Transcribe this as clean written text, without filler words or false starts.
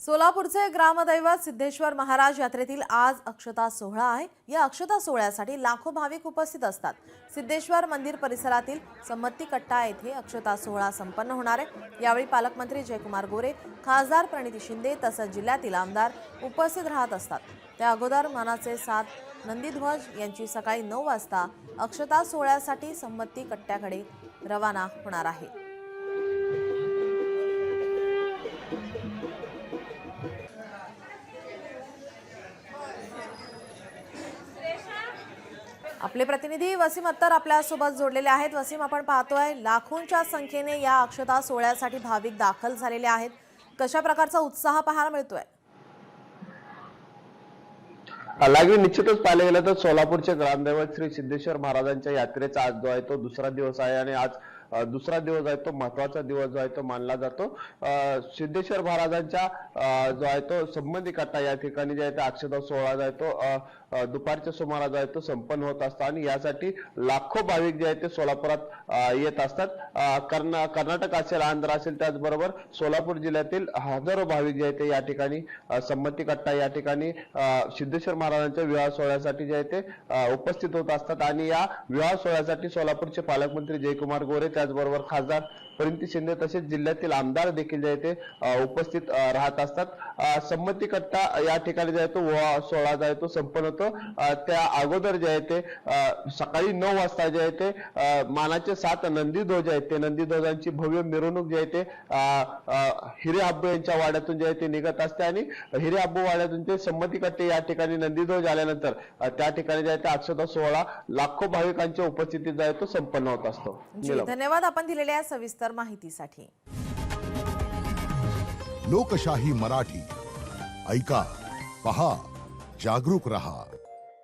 सोलापूरचे ग्रामदैवत सिद्धेश्वर महाराज यात्रेतील आज अक्षता सोहळा आहे। या अक्षता सोहळ्यासाठी लाखो भाविक उपस्थित असतात। सिद्धेश्वर मंदिर परिसरातील सम्मती कट्टा येथे अक्षता सोहळा संपन्न होणार आहे। यावेळी पालकमंत्री जयकुमार गोरे, खासदार प्रणिती शिंदे तसंच जिल्ह्यातील आमदार उपस्थित राहत असतात। त्या अगोदर मानाचे 7 नंदीध्वज यांची सकाळी 9 वाजता अक्षता सोहळ्यासाठी सम्मती कट्ट्याकडे रवाना होणार आहे। आपले प्रतिनिधी वसीम अत्तर आपल्या सोबत जोडलेले आहेत। वसीम, आपण पाहतोय लाखोंच्या संख्येने या अक्षता सोहळ्यासाठी भाविक दाखल झालेले आहेत। कशा प्रकारचा उत्साह पाहायला मिळतोय? लागली निश्चितच पाहायला गेलं तर सोलापूरचे ग्रामदैवत श्री सिद्धेश्वर महाराजांच्या यात्रेचा आज जो आहे तो दुसरा दिवस आहे आणि आज दुसरा दिवस आहे तो महत्वाचा दिवस जो आहे तो मानला जातो। सिद्धेश्वर महाराजांच्या जो आहे तो संबंधी कट्टा या ठिकाणी जे आहे तो अक्षता सोहळा जो आहे तो दुपारच्या सुमारास जो आहे तो संपन्न होत असतो आणि यासाठी लाखो भाविक जे आहेत ते सोलापुरात येत असतात। कर्नाटक असेल, आंध्र असेल, त्याचबरोबर सोलापूर जिल्ह्यातील हजारो भाविक जे आहेत ते या ठिकाणी संमती कट्टा या ठिकाणी सिद्धेश्वर महाराजांच्या विवाह सोहळ्यासाठी जे आहे ते उपस्थित होत असतात आणि या विवाह सोहळ्यासाठी सोलापूरचे पालकमंत्री जयकुमार गोरे, त्याचबरोबर खासदार प्रणिती शिंदे तसेच जिल्ह्यातील आमदार देखील जे आहे ते उपस्थित राहत असतात। संमती कट्टा या ठिकाणी जे आहे तो विवाह सोहळा जो आहे तो संपन्न होतो। त्या अगोदर जे आहे ते सकाळी 9 वाजता जे आहे ते मानाचे 7 नंदीध्वज आहेत ते नंदीध्वजांची भव्य मिरवणूक जे आहे ते हिरे आब्बू यांच्या वाड्यातून जे आहे ते निघत असते आणि हिरे आब्बू वाड्यातून ते संमती कट्टे या ठिकाणी नंदीध्वज आल्यानंतर त्या ठिकाणी जे आहे ते अक्षता सोहळा लाखो भाविकांच्या उपस्थितीत जो आहे तो संपन्न होत असतो। धन्यवाद आपण दिलेल्या सविस्तर माहितीसाठी। लोकशाही मराठी ऐका, पहा, जागरूक रहा।